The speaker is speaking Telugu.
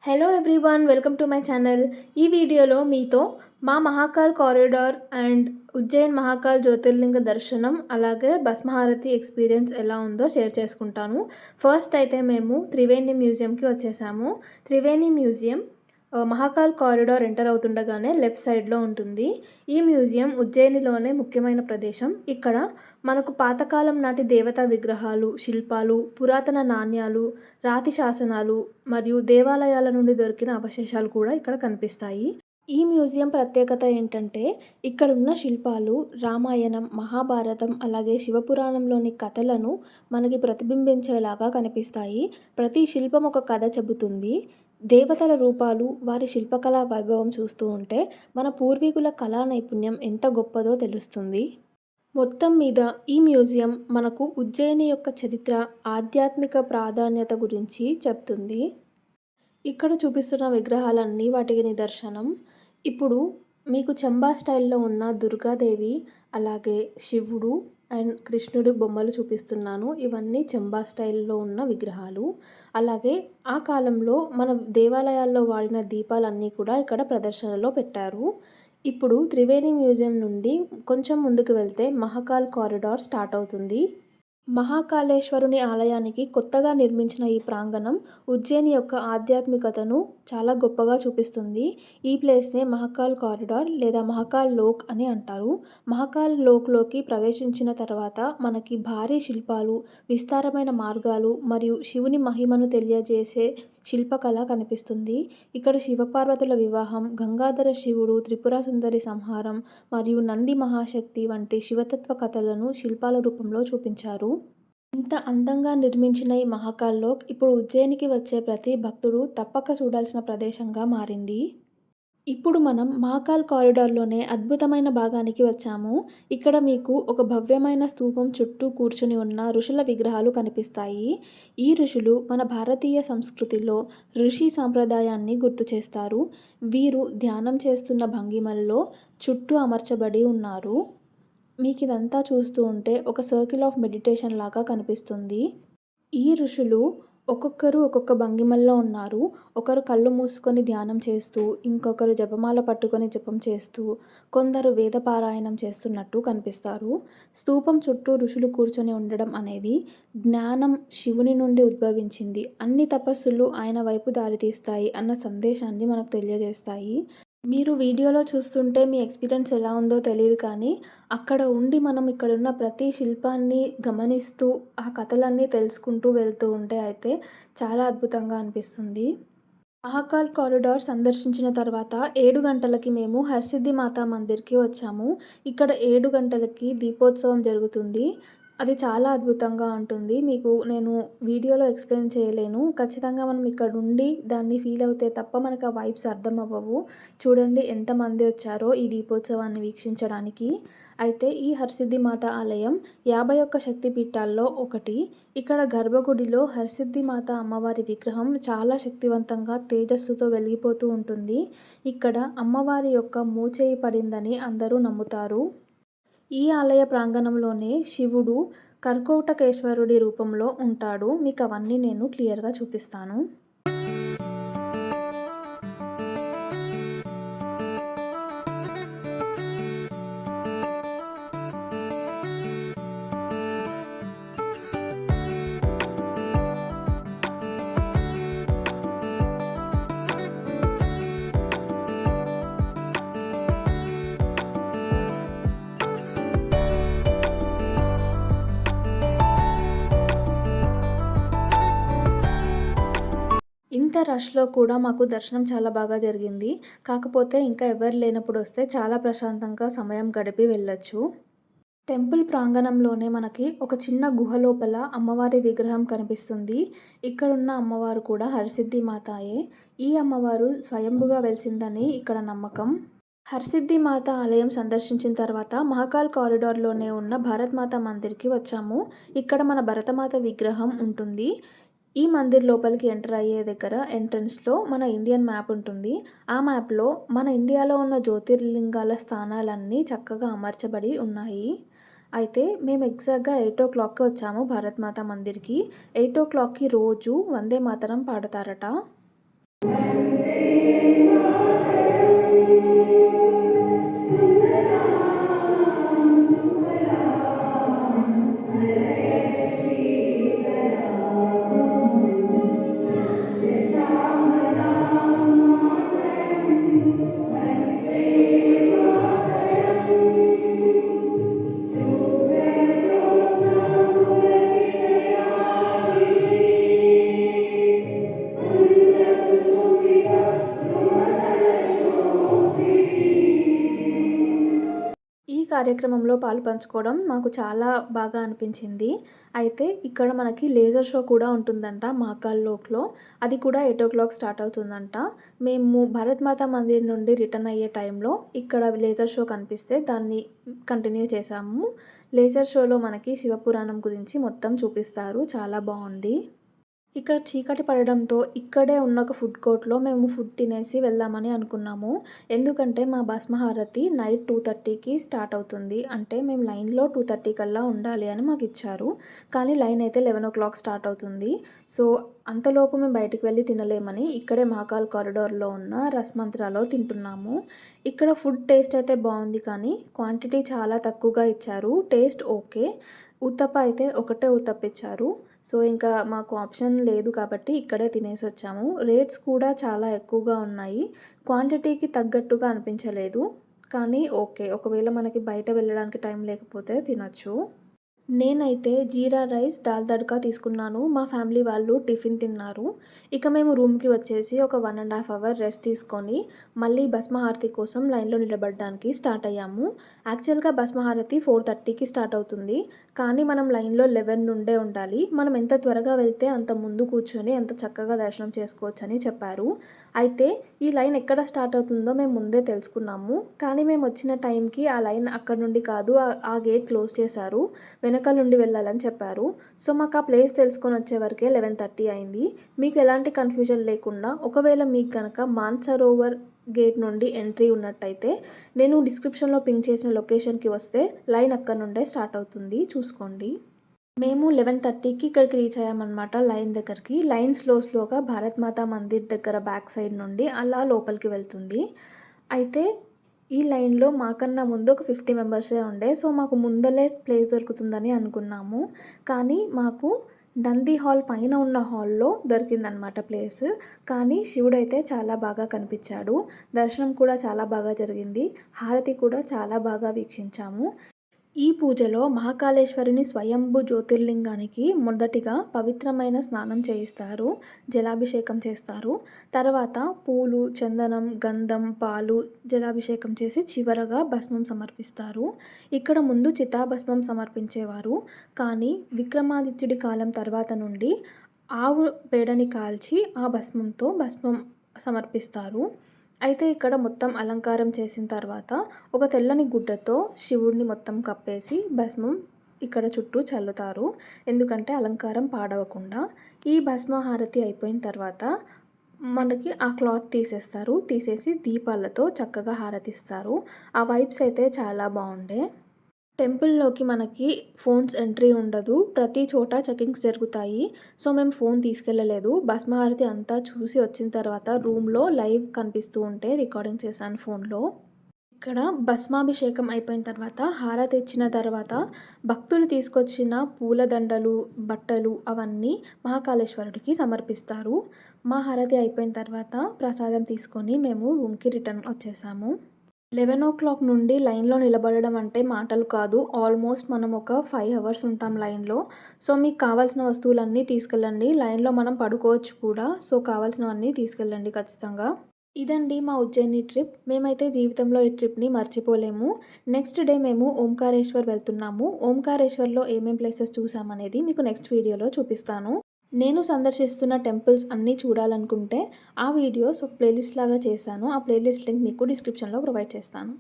Hello everyone, welcome to my channel. ఈ వీడియోలో మీతో మా మహాకాల్ కారిడార్ అండ్ ఉజ్జయిన్ మహాకాల్ జ్యోతిర్లింగ దర్శనం అలాగే భస్మహారతి ఎక్స్పీరియన్స్ ఎలా ఉందో షేర్ చేసుకుంటాను. ఫస్ట్ అయితే మేము త్రివేణి మ్యూజియంకి వచ్చేసాము. Triveni museum Mahakal corridor enter అవుతుండగానే లెఫ్ట్ సైడ్లో ఉంటుంది. ఈ మ్యూజియం ఉజ్జయినిలోనే ముఖ్యమైన ప్రదేశం. ఇక్కడ మనకు పాతకాలం నాటి దేవతా విగ్రహాలు, శిల్పాలు, పురాతన నాణ్యాలు, రాతి శాసనాలు మరియు దేవాలయాల నుండి దొరికిన అవశేషాలు కూడా ఇక్కడ కనిపిస్తాయి. ఈ మ్యూజియం ప్రత్యేకత ఏంటంటే ఇక్కడున్న శిల్పాలు రామాయణం, మహాభారతం అలాగే శివపురాణంలోని కథలను మనకి ప్రతిబింబించేలాగా కనిపిస్తాయి. ప్రతి శిల్పం ఒక కథ చెబుతుంది. దేవతల రూపాలు, వారి శిల్పకళా వైభవం చూస్తూ ఉంటే మన పూర్వీకుల కళా నైపుణ్యం ఎంత గొప్పదో తెలుస్తుంది. మొత్తం మీద ఈ మ్యూజియం మనకు ఉజ్జయిని యొక్క చరిత్ర, ఆధ్యాత్మిక ప్రాధాన్యత గురించి చెప్తుంది. ఇక్కడ చూపిస్తున్న విగ్రహాలన్నీ వాటికి నిదర్శనం. ఇప్పుడు మీకు చంబా స్టైల్లో ఉన్న దుర్గాదేవి, అలాగే శివుడు అండ్ కృష్ణుడు బొమ్మలు చూపిస్తున్నాను. ఇవన్నీ చంబా స్టైల్లో ఉన్న విగ్రహాలు. అలాగే ఆ కాలంలో మన దేవాలయాల్లో వాడిన దీపాలన్నీ కూడా ఇక్కడ ప్రదర్శనలో పెట్టారు. ఇప్పుడు త్రివేణి మ్యూజియం నుండి కొంచెం ముందుకు వెళ్తే మహాకాల్ కారిడార్ స్టార్ట్ అవుతుంది. మహాకాళేశ్వరుని ఆలయానికి కొత్తగా నిర్మించిన ఈ ప్రాంగణం ఉజ్జయిని యొక్క ఆధ్యాత్మికతను చాలా గొప్పగా చూపిస్తుంది. ఈ ప్లేస్నే మహాకాల్ కారిడార్ లేదా మహాకాల్ లోక్ అని అంటారు. మహాకాల్ లోక్లోకి ప్రవేశించిన తర్వాత మనకి భారీ శిల్పాలు, విస్తారమైన మార్గాలు మరియు శివుని మహిమను తెలియజేసే శిల్పకళ కనిపిస్తుంది. ఇక్కడ శివపార్వతుల వివాహం, గంగాధర శివుడు, త్రిపుర సుందరి సంహారం మరియు నంది మహాశక్తి వంటి శివతత్వ కథలను శిల్పాల రూపంలో చూపించారు. ఇంత అందంగా నిర్మించిన ఈ మహాకాల్ లోక్ ఇప్పుడు ఉజ్జయినికి వచ్చే ప్రతి భక్తుడు తప్పక చూడాల్సిన ప్రదేశంగా మారింది. ఇప్పుడు మనం మహాకాల్ కారిడార్లోనే అద్భుతమైన భాగానికి వచ్చాము. ఇక్కడ మీకు ఒక భవ్యమైన స్తూపం చుట్టూ కూర్చుని ఉన్న ఋషుల విగ్రహాలు కనిపిస్తాయి. ఈ ఋషులు మన భారతీయ సంస్కృతిలో ఋషి సాంప్రదాయాన్ని గుర్తు చేస్తారు. వీరు ధ్యానం చేస్తున్న భంగిమల్లో చుట్టూ అమర్చబడి ఉన్నారు. మీకు ఇదంతా చూస్తూ ఉంటే ఒక సర్కిల్ ఆఫ్ మెడిటేషన్ లాగా కనిపిస్తుంది. ఈ ఋషులు ఒక్కొక్కరు ఒక్కొక్క భంగిమల్లో ఉన్నారు. ఒకరు కళ్ళు మూసుకొని ధ్యానం చేస్తూ, ఇంకొకరు జపమాల పట్టుకొని జపం చేస్తూ, కొందరు వేదపారాయణం చేస్తున్నట్టు కనిపిస్తారు. స్తూపం చుట్టూ ఋషులు కూర్చొని ఉండడం అనేది జ్ఞానం శివుని నుండి ఉద్భవించింది, అన్ని తపస్సులు ఆయన వైపు దారితీస్తాయి అన్న సందేశాన్ని మనకు తెలియజేస్తాయి. మీరు వీడియోలో చూస్తుంటే మీ ఎక్స్పీరియన్స్ ఎలా ఉందో తెలియదు, కానీ అక్కడ ఉండి మనం ఇక్కడున్న ప్రతి శిల్పాన్ని గమనిస్తూ ఆ కథలన్నీ తెలుసుకుంటూ వెళ్తూ ఉంటే అయితే చాలా అద్భుతంగా అనిపిస్తుంది. మహాకాల్ కారిడార్ సందర్శించిన తర్వాత 7 గంటలకి మేము హర్సిద్ధి మాతా మందిర్కి వచ్చాము. ఇక్కడ 7 గంటలకి దీపోత్సవం జరుగుతుంది. అది చాలా అద్భుతంగా ఉంటుంది. మీకు నేను వీడియోలో ఎక్స్ప్లెయిన్ చేయలేను. ఖచ్చితంగా మనం ఇక్కడ ఉండి దాన్ని ఫీల్ అవుతే తప్ప మనకు ఆ వైబ్స్ అర్థం అవ్వవు. చూడండి ఎంతమంది వచ్చారో ఈ దీపోత్సవాన్ని వీక్షించడానికి. అయితే ఈ హర్సిద్ధి మాత ఆలయం 51 శక్తిపీఠాల్లో ఒకటి. ఇక్కడ గర్భగుడిలో హర్సిద్ధి మాత అమ్మవారి విగ్రహం చాలా శక్తివంతంగా తేజస్సుతో వెలిగిపోతూ ఉంటుంది. ఇక్కడ అమ్మవారి యొక్క మోచేయి పడిందని అందరూ నమ్ముతారు. ఈ ఆలయ ప్రాంగణంలోనే శివుడు కర్కోటకేశ్వరుడి రూపంలో ఉంటాడు. మీకు అవన్నీ నేను క్లియర్గా చూపిస్తాను. ఇంత రష్‌లో కూడా మాకు దర్శనం చాలా బాగా జరిగింది. కాకపోతే ఇంకా ఎవరు లేనప్పుడు వస్తే చాలా ప్రశాంతంగా సమయం గడిపి వెళ్ళొచ్చు. టెంపుల్ ప్రాంగణంలోనే మనకి ఒక చిన్న గుహ లోపల అమ్మవారి విగ్రహం కనిపిస్తుంది. ఇక్కడున్న అమ్మవారు కూడా హరసిద్ధి మాతాయే. ఈ అమ్మవారు స్వయంభుగా వెలిసిందని ఇక్కడ నమ్మకం. హరసిద్ధి మాత ఆలయం సందర్శించిన తర్వాత మహాకాల్ కారిడార్లోనే ఉన్న భారత్ మాత మందిర్కి వచ్చాము. ఇక్కడ మన భరతమాత విగ్రహం ఉంటుంది. ఈ మందిర్ లోపలికి ఎంటర్ అయ్యే దగ్గర ఎంట్రన్స్‌లో మన ఇండియన్ మ్యాప్ ఉంటుంది. ఆ మ్యాప్‌లో మన ఇండియాలో ఉన్న జ్యోతిర్లింగాల స్థానాలన్నీ చక్కగా అమర్చబడి ఉన్నాయి. అయితే మేము ఎగ్జాక్ట్‌గా 8:00కి వచ్చాము భారత్ మాత మందిర్‌కి. 8:00కి రోజు వందే మాతరం పాడతారట. కార్యక్రమంలో పాలుపంచుకోవడం మాకు చాలా బాగా అనిపించింది. అయితే ఇక్కడ మనకి లేజర్ షో కూడా ఉంటుందంట మహాకాల్ లోక్‌లో. అది కూడా 8:00 స్టార్ట్ అవుతుందంట. మేము భారత్ మాతా మందిర్ నుండి రిటర్న్ అయ్యే టైంలో ఇక్కడ లేజర్ షో కనిపిస్తే దాన్ని కంటిన్యూ చేశాము. లేజర్ షోలో మనకి శివపురాణం గురించి మొత్తం చూపిస్తారు. చాలా బావుంది. ఇక చీకటి పడడంతో ఇక్కడే ఉన్న ఒక ఫుడ్ కోర్ట్‌లో మేము ఫుడ్ తినేసి వెళ్దామని అనుకున్నాము. ఎందుకంటే మా భస్మహారతి నైట్ 2:30కి స్టార్ట్ అవుతుంది. అంటే మేము లైన్‌లో 2:30 కల్లా ఉండాలి అని మాకిచ్చారు. కానీ లైన్ అయితే 11:00 స్టార్ట్ అవుతుంది. సో, అంతలోపు మేము బయటికి వెళ్లి తినలేమని ఇక్కడే మహాకాల్ కారిడార్‌లో ఉన్న రసమంత్రాలో తింటున్నాము. ఇక్కడ ఫుడ్ టేస్ట్ అయితే బావుంది కానీ క్వాంటిటీ చాలా తక్కువగా ఇచ్చారు. Taste okay. ఉత్తప్ప అయితే ఒకటే ఉత్తప్ప ఇచ్చారు. సో, ఇంకా మాకు ఆప్షన్ లేదు కాబట్టి ఇక్కడే తినేసొచ్చాము. రేట్స్ కూడా చాలా ఎక్కువగా ఉన్నాయి. క్వాంటిటీకి తగ్గట్టుగా అనిపించలేదు. కానీ ఓకే. ఒకవేళ మనకి బయట వెళ్ళడానికి టైం లేకపోతే తినొచ్చు. నేనైతే జీరా రైస్, దాల్ తడకా తీసుకున్నాను. మా ఫ్యామిలీ వాళ్ళు టిఫిన్ తిన్నారు. ఇక మేము రూమ్‌కి వచ్చేసి ఒక 1 ½ అవర్ రెస్ట్ తీసుకొని, మళ్ళీ భస్మహారతి కోసం లైన్‌లో నిలబడడానికి స్టార్ట్ అయ్యాము. యాక్చువల్‌గా భస్మహారతి 4:30కి స్టార్ట్ అవుతుంది. కానీ మనం లైన్‌లో 11 నుండే ఉండాలి. మనం ఎంత త్వరగా వెళ్తే అంత ముందు కూర్చొని అంత చక్కగా దర్శనం చేసుకోవచ్చని చెప్పారు. అయితే ఈ లైన్ ఎక్కడ స్టార్ట్ అవుతుందో మేము ముందే తెలుసుకున్నాము. కానీ మేము వచ్చిన టైంకి ఆ లైన్ అక్కడి నుండి కాదు. ఆ గేట్ క్లోజ్ చేశారు. వెనకాల నుండి వెళ్ళాలని చెప్పారు. సో, మాకు ఆ ప్లేస్ తెలుసుకొని వచ్చే వరకే 11:30 అయింది. మీకు ఎలాంటి కన్‌ఫ్యూజన్ లేకుండా ఒకవేళ మీకు గనక మానసరోవర్ గేట్ నుండి ఎంట్రీ ఉన్నట్టయితే నేను డిస్క్రిప్షన్‌లో పింగ్ చేసిన లొకేషన్‌కి వస్తే లైన్ అక్కడి నుండే స్టార్ట్ అవుతుంది. చూసుకోండి. మేము 11:30కి ఇక్కడికి రీచ్ అయ్యామనమాట లైన్ దగ్గరికి. లైన్ స్లోగా భారత్ మాతా మందిర్ దగ్గర బ్యాక్ సైడ్ నుండి అలా లోపలికి వెళ్తుంది. అయితే ఈ లైన్‌లో మాకన్నా ముందు ఒక 50 మెంబర్సే ఉండే. సో, మాకు ముందలే ప్లేస్ దొరుకుతుందని అనుకున్నాము. కానీ మాకు నంది హాల్ పైన ఉన్న హాల్‌లో దొరికిందనమాట ప్లేస్. కానీ శివుడైతే చాలా బాగా కనిపిచ్చాడు. దర్శనం కూడా చాలా బాగా జరిగింది. హారతి కూడా చాలా బాగా వీక్షించాము. ఈ పూజలో మహాకాళేశ్వరుని స్వయంభూ జ్యోతిర్లింగానికి మొదటిగా పవిత్రమైన స్నానం చేయిస్తారు. జలాభిషేకం చేస్తారు. తర్వాత పూలు, చందనం, గంధం, పాలు జలాభిషేకం చేసి చివరగా భస్మం సమర్పిస్తారు. ఇక్కడ ముందు చితాభస్మం సమర్పించేవారు. కానీ విక్రమాదిత్యుడి కాలం తర్వాత నుండి ఆవు పేడని కాల్చి ఆ భస్మం సమర్పిస్తారు. అయితే ఇక్కడ మొత్తం అలంకారం చేసిన తర్వాత ఒక తెల్లని గుడ్డతో శివుడిని మొత్తం కప్పేసి భస్మం ఇక్కడ చుట్టూ చల్లుతారు. ఎందుకంటే అలంకారం పాడవకుండా. ఈ భస్మహారతి అయిపోయిన తర్వాత మనకి ఆ క్లాత్ తీసేస్తారు. తీసేసి దీపాలతో చక్కగా హారతిస్తారు. ఆ వైబ్స్ అయితే చాలా బావుండే. టెంపుల్‌లోకి మనకి ఫోన్స్ ఎంట్రీ ఉండదు. ప్రతి చోట చెకింగ్స్ జరుగుతాయి. సో, మేము ఫోన్ తీసుకెళ్ళలేదు. భస్మహారతి అంతా చూసి వచ్చిన తర్వాత రూమ్‌లో లైవ్ కనిపిస్తూ ఉంటే రికార్డింగ్ చేశాను ఫోన్‌లో. ఇక్కడ భస్మాభిషేకం అయిపోయిన తర్వాత హారతి ఇచ్చిన తర్వాత భక్తులు తీసుకొచ్చిన పూలదండలు, బట్టలు అవన్నీ మహాకాళేశ్వరుడికి సమర్పిస్తారు. మా హారతి అయిపోయిన తర్వాత ప్రసాదం తీసుకొని మేము రూమ్‌కి రిటర్న్ వచ్చేసాము. 11:00 నుండి లైన్‌లో నిలబడడం అంటే మాటలు కాదు. ఆల్మోస్ట్ మనం ఒక 5 అవర్స్ ఉంటాం లైన్‌లో. సో, మీకు కావాల్సిన వస్తువులన్నీ తీసుకెళ్ళండి. లైన్‌లో మనం పడుకోవచ్చు కూడా. సో, కావాల్సినవన్నీ తీసుకెళ్ళండి ఖచ్చితంగా. ఇదండి మా ఉజ్జయిని ట్రిప్. మేమైతే జీవితంలో ఈ ట్రిప్‌ని మర్చిపోలేము. నెక్స్ట్ డే మేము ఓంకారేశ్వర్ వెళ్తున్నాము. ఓంకారేశ్వర్‌లో ఏమేం ప్లేసెస్ చూసామనేది మీకు నెక్స్ట్ వీడియోలో చూపిస్తాను. నేను సందర్శిస్తున్న టెంపుల్స్ అన్నీ చూడాలనుకుంటే ఆ వీడియోస్ ఒక ప్లేలిస్ట్ లాగా చేశాను. ఆ ప్లేలిస్ట్ లింక్ మీకు డిస్క్రిప్షన్‌లో ప్రొవైడ్ చేస్తాను.